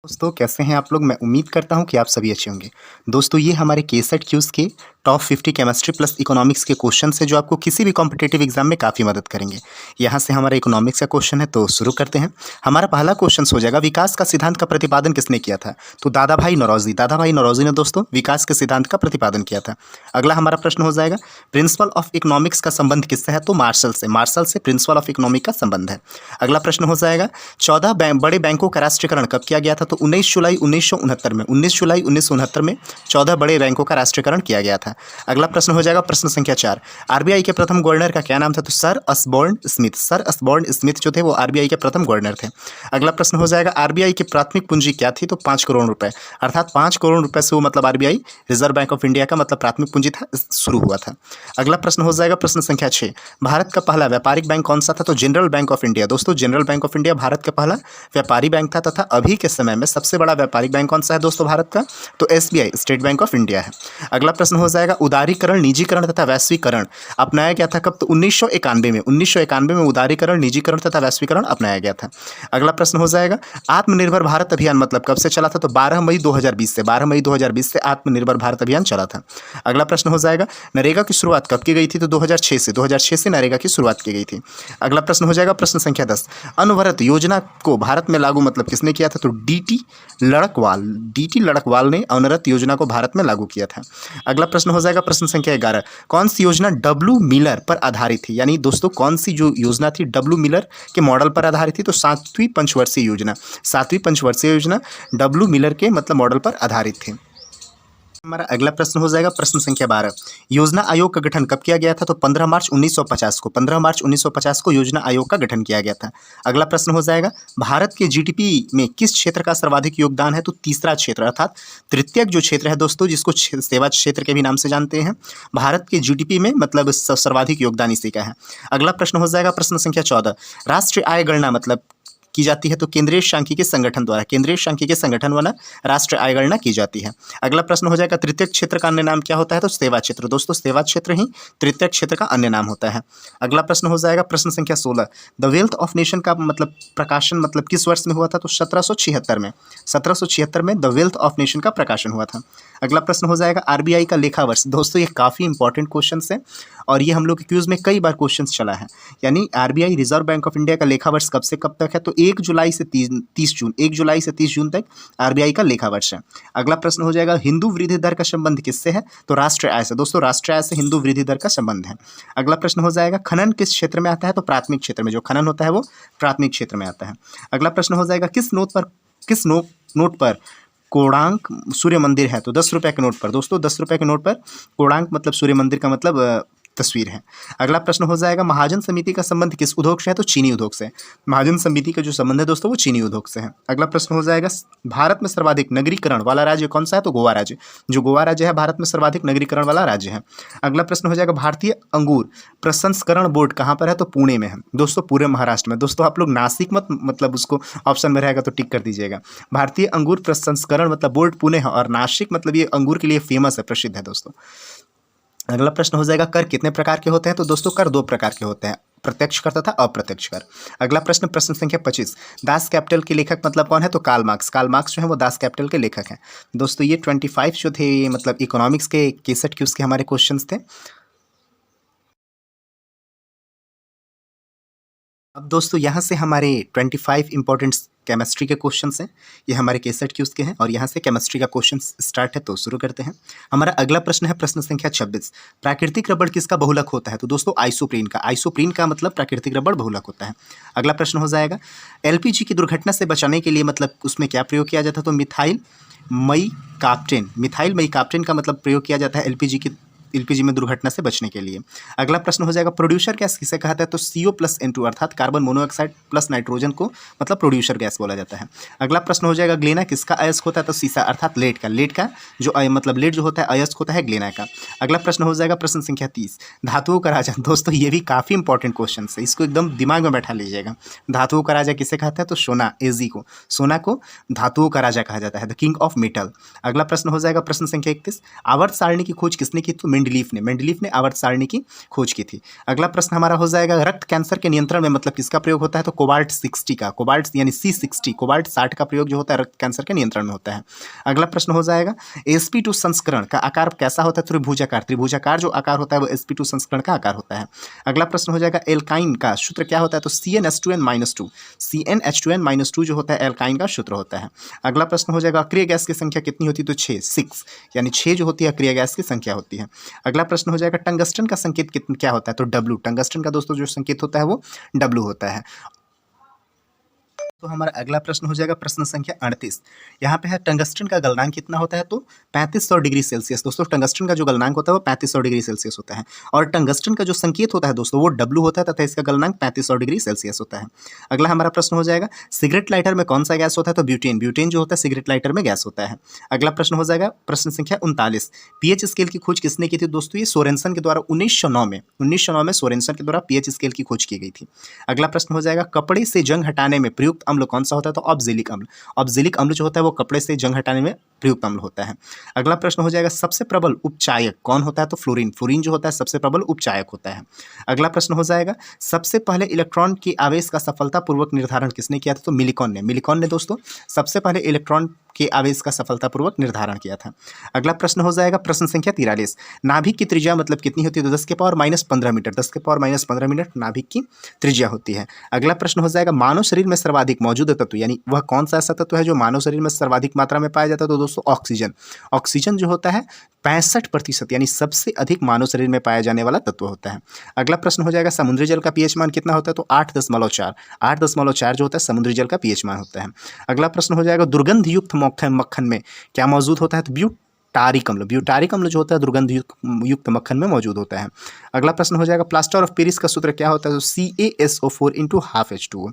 दोस्तों कैसे हैं आप लोग। मैं उम्मीद करता हूं कि आप सभी अच्छे होंगे। दोस्तों ये हमारे केसेट क्यूज के टॉप 50 केमिस्ट्री प्लस इकोनॉमिक्स के क्वेश्चन है जो आपको किसी भी कॉम्पिटिटिव एग्जाम में काफ़ी मदद करेंगे। यहाँ से हमारा इकोनॉमिक्स का क्वेश्चन है तो शुरू करते हैं। हमारा पहला क्वेश्चन हो जाएगा, विकास का सिद्धांत का प्रतिपादन किसने किया था? तो दादा भाई नौरोजी ने दोस्तों विकास के सिद्धांत का प्रतिपादन किया था। अगला हमारा प्रश्न हो जाएगा, प्रिंसिपल ऑफ इकोनॉमिक्स का संबंध किससे है? तो मार्शल से प्रिंसिपल ऑफ इकोनॉमिक का संबंध है। अगला प्रश्न हो जाएगा, 14 बड़े बैंकों का राष्ट्रीयकरण कब किया गया था? तो 19 जुलाई 1969 में 19 जुलाई 1969 में 14 बड़े बैंकों का राष्ट्रीयकरण किया गया था। अगला प्रश्न हो जाएगा प्रश्न संख्या 4, आरबीआई के प्रथम गवर्नर का क्या नाम था? तो सर असबॉर्न स्मिथ जो थे वो आरबीआई के प्रथम गवर्नर थे। अगला प्रश्न हो जाएगा, आरबीआई की प्राथमिक पूंजी क्या थी? तो 5 करोड़ रुपए, अर्थात 5 करोड़ रुपए से वो मतलब RBI reserve bank of India का मतलब प्राथमिक पूंजी था, शुरू हुआ था। अगला प्रश्न हो जाएगा प्रश्न संख्या 6, भारत का पहला व्यापारिक बैंक कौन सा था? तो जनरल बैंक ऑफ इंडिया। दोस्तों general bank of India Bharat का पहला व्यापारी बैंक था तथा अभी के समय में सबसे बड़ा व्यापारिक बैंक कौन सा है दोस्तों भारत का? तो SBI state bank of India है। अगला प्रश्न हो जाएगा, उदारीकरण, निजीकरण तथा वैश्वीकरण अपनाया गया था कब? तो 1991 में उदारीकरण, निजीकरण तथा वैश्वीकरण अपनाया गया था। अगला प्रश्न हो जाएगा, आत्मनिर्भर भारत अभियान मतलब कब से चला था? तो 12 मई 2020 से आत्मनिर्भर भारत अभियान चला था। अगला प्रश्न हो जाएगा, नरेगा की शुरुआत कब की गई थी? तो 2006 से नरेगा की शुरुआत की गई थी। अगला प्रश्न हो जाएगा प्रश्न संख्या 10, अनवरत योजना को भारत में लागू मतलब किसने किया था? तो डीटी लड़कवाल ने अनवरत योजना को भारत में लागू किया था। अगला प्रश्न हो जाएगा प्रश्न संख्या 11, कौन सी योजना डब्ल्यू मिलर पर आधारित थी? यानी दोस्तों कौन सी जो योजना थी डब्ल्यू मिलर के मॉडल पर आधारित थी? तो सातवीं पंचवर्षीय योजना डब्ल्यू मिलर के मतलब मॉडल पर आधारित थी। हमारा अगला प्रश्न हो जाएगा प्रश्न संख्या 12, योजना आयोग का गठन कब किया गया था? तो 15 मार्च 1950 को योजना आयोग का गठन किया गया था। अगला प्रश्न हो जाएगा, भारत के जीडीपी में किस क्षेत्र का सर्वाधिक योगदान है? तो तीसरा क्षेत्र अर्थात तृतीयक जो क्षेत्र है दोस्तों, जिसको सेवा क्षेत्र के भी नाम से जानते हैं, भारत के जीडीपी में मतलब सर्वाधिक योगदान इसी का है। अगला प्रश्न हो जाएगा प्रश्न संख्या 14, राष्ट्रीय आय गणना मतलब की जाती है? तो केंद्रीय सांख्यिकी संगठन द्वारा राष्ट्रीय आय गणना की जाती है। अगला प्रश्न हो जाएगा, तृतीयक क्षेत्र का अन्य नाम क्या होता है? तो सेवा क्षेत्र। दोस्तों सेवा क्षेत्र ही तृतीयक क्षेत्र का अन्य नाम होता है। अगला प्रश्न हो जाएगा प्रश्न संख्या 16, द वेल्थ ऑफ नेशन का मतलब प्रकाशन मतलब किस वर्ष में हुआ था? तो 1776 में द वेल्थ ऑफ नेशन का प्रकाशन हुआ था। अगला प्रश्न हो जाएगा, आरबीआई का लेखा वर्ष। दोस्तों ये काफ़ी इंपॉर्टेंट क्वेश्चन है और ये हम लोग के क्यूज में कई बार क्वेश्चन चला है। यानी RBI reserve bank of India का लेखा वर्ष कब से कब तक है? तो 1 जुलाई से 30 जून तक आरबीआई का लेखा वर्ष है। अगला प्रश्न हो जाएगा, हिंदू वृद्धि दर का संबंध किससे है? तो राष्ट्रीय आय से। दोस्तों राष्ट्रीय आय से हिंदू वृद्धि दर का संबंध है। अगला प्रश्न हो जाएगा, खनन किस क्षेत्र में आता है? तो प्राथमिक क्षेत्र में। जो खनन होता है वो प्राथमिक क्षेत्र में आता है। अगला प्रश्न हो जाएगा, किस नोट पर कोणार्क सूर्य मंदिर है? तो 10 रुपये के नोट पर। दोस्तों 10 रुपये के नोट पर कोणार्क मतलब सूर्य मंदिर का मतलब तस्वीर है। अगला प्रश्न हो जाएगा, महाजन समिति का संबंध किस उद्योग से है? तो चीनी उद्योग से। महाजन समिति का जो संबंध है दोस्तों वो चीनी उद्योग से है। अगला प्रश्न हो जाएगा, भारत में सर्वाधिक नगरीकरण वाला राज्य कौन सा है? तो गोवा राज्य। जो गोवा राज्य है भारत में सर्वाधिक नगरीकरण वाला राज्य है। अगला प्रश्न हो जाएगा, भारतीय अंगूर प्रसंस्करण बोर्ड कहाँ पर है? तो पुणे में है। दोस्तों पूरे महाराष्ट्र में। दोस्तों आप लोग नासिक मत मतलब उसको ऑप्शन में रहेगा तो टिक कर दीजिएगा। भारतीय अंगूर प्रसंस्करण मतलब बोर्ड पुणे है और नासिक मतलब ये अंगूर के लिए फेमस है, प्रसिद्ध है दोस्तों। अगला प्रश्न हो जाएगा, कर कितने प्रकार के होते हैं? तो दोस्तों कर 2 प्रकार के होते हैं, प्रत्यक्ष कर तथा अप्रत्यक्ष कर। अगला प्रश्न संख्या 25, दास कैपिटल के लेखक मतलब कौन है? तो कार्ल मार्क्स जो है वो दास कैपिटल के लेखक हैं। दोस्तों ये 25 जो थे मतलब इकोनॉमिक्स के केसेट क्यूज के हमारे क्वेश्चंस थे। अब दोस्तों यहाँ से हमारे 25 इंपॉर्टेंट केमिस्ट्री के क्वेश्चंस हैं, ये हमारे केसेट क्यूज के हैं और यहाँ से केमिस्ट्री का क्वेश्चन स्टार्ट है तो शुरू करते हैं। हमारा अगला प्रश्न है प्रश्न संख्या 26, प्राकृतिक रबड़ किसका बहुलक होता है? तो दोस्तों आइसोप्रीन का मतलब प्राकृतिक रबड़ बहुलक होता है। अगला प्रश्न हो जाएगा, एलपीजी की दुर्घटना से बचाने के लिए मतलब उसमें क्या प्रयोग किया जाता है? तो मिथाइल मई काप्टेन का मतलब प्रयोग किया जाता है एलपीजी में दुर्घटना से बचने के लिए। अगला प्रश्न हो जाएगा, प्रोड्यूसर गैस किसे कहते हैं? तो CO+N2 अर्थात कार्बन मोनोऑक्साइड प्लस नाइट्रोजन को मतलब प्रोड्यूसर गैस बोला जाता है। अगला प्रश्न हो जाएगा, ग्लेना किसका अयस्क होता है? तो सीसा अर्थात लेड का जो मतलब लेड जो होता है अयस्क होता है ग्लेना का। अगला प्रश्न हो जाएगा प्रश्न संख्या 30, धातुओं का राजा। दोस्तों ये भी काफ़ी इंपॉर्टेंट क्वेश्चन है, इसको एकदम दिमाग में बैठा लीजिएगा। धातुओं का राजा किसे कहते हैं? तो सोना को धातुओं का राजा कहा जाता है, द किंग ऑफ मेटल। अगला प्रश्न हो जाएगा प्रश्न संख्या 31, आवर्त सारणी की खोज किसने की? तो मेंडलीफ ने आवर्त सारणी की खोज की थी। अगला प्रश्न हमारा हो जाएगा रक्त कैंसर के नियंत्रण में मतलब किसका प्रयोग होता है, तो कोबाल्ट 60 का, कोबाल्ट यानी C60, कोबाल्ट 60 का प्रयोग जो होता है रक्त कैंसर के नियंत्रण में होता है। अगला प्रश्न हो जाएगा sp2 संस्करण का आकार कैसा होता है, त्रिभुजाकार जो आकार होता है वो sp2 संस्करण का आकार होता है। अगला प्रश्न हो जाएगा एल्काइन का सूत्र क्या होता है, तो CnH2n-2, CnH2n-2 जो होता है एल्काइन का सूत्र होता है। अगला प्रश्न हो जाएगा अक्रिय गैस की संख्या कितनी होती है, तो 6 यानी 6 जो होती है अक्रिय गैस की संख्या होती है। अगला प्रश्न हो जाएगा टंगस्टन का संकेत क्या होता है, तो W, टंगस्टन का दोस्तों जो संकेत होता है वो W होता है। तो हमारा अगला प्रश्न हो जाएगा प्रश्न संख्या 38। यहाँ पे है टंगस्टन का गलनांक कितना होता है, तो 3500 डिग्री सेल्सियस। दोस्तों टंगस्टन का जो गलनांक होता है वो 3500 डिग्री सेल्सियस होता है और टंगस्टन का जो संकेत होता है दोस्तों वो W होता है तथा इसका गलनांक 3500 डिग्री सेल्सियस होता है। अगला हमारा प्रश्न हो जाएगा सिगरेट लाइटर में कौन सा गैस होता है, तो ब्यूटेन, ब्यूटेन जो होता है सिगरेट लाइटर में गैस होता है। अगला प्रश्न हो जाएगा प्रश्न संख्या 39। पीएच स्केल की खोज किसने की थी, दोस्तों ये सोरेनसन के द्वारा 1909 में सोरेनसन के द्वारा पीएच स्केल की खोज की गई थी। अगला प्रश्न हो जाएगा कपड़े से जंग हटाने में प्रयुक्त अम्ल कौन सा होता है, तो ऑक्जेलिक अम्ल। ऑक्जेलिक अम्ल जो होता है वो कपड़े से जंग हटाने में प्रयुक्त अम्ल होता है। अगला प्रश्न हो जाएगा सबसे प्रबल उपचायक कौन होता है, तो फ्लोरीन, फ्लोरीन जो होता है सबसे प्रबल उपचायक होता है। अगला प्रश्न हो जाएगा सबसे पहले इलेक्ट्रॉन के आवेश का सफलतापूर्वक निर्धारण किसने किया था, तो मिलिकॉन ने दोस्तों सबसे पहले इलेक्ट्रॉन के आवेश का सफलतापूर्वक निर्धारण किया था। अगला प्रश्न हो जाएगा प्रश्न संख्या 43। नाभिक की त्रिज्या मतलब कितनी होती है, तो 10⁻⁻15 मीटर, 10⁻⁻15 मीटर नाभिक की त्रिज्या होती है। अगला प्रश्न हो जाएगा मानव शरीर में सर्वाधिक मौजूद तत्व यानी वह कौन सा ऐसा तत्व है जो मानव शरीर में सर्वाधिक मात्रा में पाया जाता है, तो दोस्तों ऑक्सीजन। ऑक्सीजन जो होता है 65% यानी सबसे अधिक मानव शरीर में पाया जाने वाला तत्व होता है। अगला प्रश्न हो जाएगा समुद्री जल का पीएच मान कितना होता है, तो 8.4, 8.4 जो होता है समुद्री जल का पीएच मान होता है। अगला प्रश्न हो जाएगा दुर्गंध युक्त मक्खन में क्या मौजूद होता है, तो ब्यूटारिक अम्ल, ब्यूटारिक अम्ल जो होता है दुर्गंध युक्त मक्खन में मौजूद होता है। अगला प्रश्न हो जाएगा प्लास्टर ऑफ पेरिस का सूत्र क्या होता है, तो CaSO4 × 12H2O,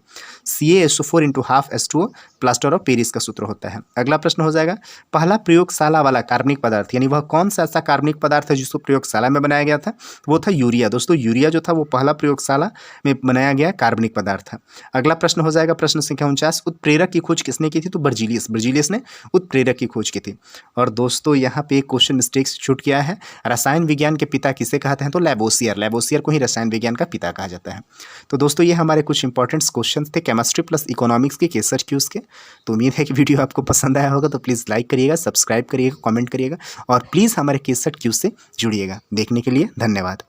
CaSO4 × 12H2O plaster of Paris का सूत्र होता है। अगला प्रश्न हो जाएगा पहला प्रयोगशाला वाला कार्बनिक पदार्थ यानी वह कौन सा ऐसा कार्बनिक पदार्थ है जिसको प्रयोगशाला में बनाया गया था, वो था यूरिया। दोस्तों यूरिया जो था वो पहला प्रयोगशाला में बनाया गया कार्बनिक पदार्थ था। अगला प्रश्न हो जाएगा प्रश्न संख्या 49। उत्प्रेरक की खोज किसने की थी, तो बर्जीलियस ने उत्प्रेरक की खोज की थी। और दोस्तों यहाँ पे एक क्वेश्चन मिस्टेक छूट गया है, रसायन विज्ञान के पिता किसे कहते हैं, तो लैवोसियर को ही रसायन विज्ञान का पिता कहा जाता है। तो दोस्तों ये हमारे कुछ इंपॉर्टेंट क्वेश्चन थे केमिस्ट्री प्लस इकोनॉमिक्स के केस स्टडी क्यूज के। तो उम्मीद है कि वीडियो आपको पसंद आया होगा, तो प्लीज़ लाइक करिएगा, सब्सक्राइब करिएगा, कमेंट करिएगा और प्लीज़ हमारे केस स्टडी क्यूज से जुड़िएगा। देखने के लिए धन्यवाद।